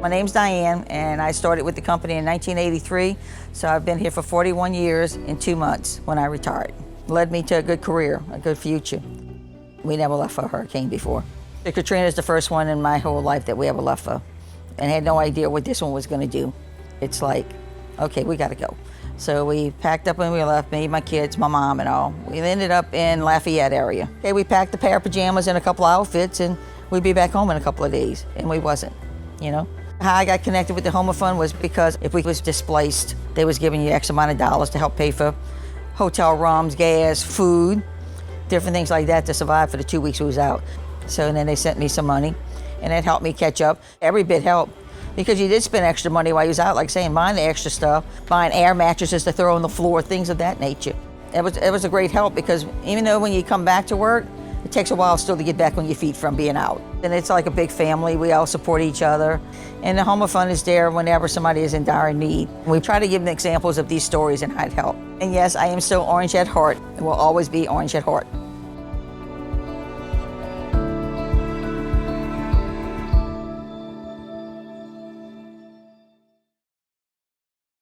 My name's Diane, and I started with the company in 1983, so I've been here for 41 years in 2 months when I retired. Led me to a good career, a good future. We never left for a hurricane before. Katrina is the first one in my whole life that we ever left for, and had no idea what this one was going to do. It's like, okay, we got to go. So we packed up and we left, me, my kids, my mom and all. We ended up in Lafayette area. Okay, we packed a pair of pajamas and a couple of outfits, and we'd be back home in a couple of days, and we wasn't, you know. How I got connected with the Home Fund was because if we was displaced, they was giving you X amount of dollars to help pay for hotel rooms, gas, food, different things like that to survive for the 2 weeks we was out. So then they sent me some money, and that helped me catch up. Every bit helped, because you did spend extra money while you was out, like saying, buying the extra stuff, buying air mattresses to throw on the floor, things of that nature. It was a great help, because even though when you come back to work, it takes a while still to get back on your feet from being out. And it's like a big family. We all support each other. And the Home Fund is there whenever somebody is in dire need. We try to give them examples of these stories and how it helped. And yes, I am still orange at heart and will always be orange at heart.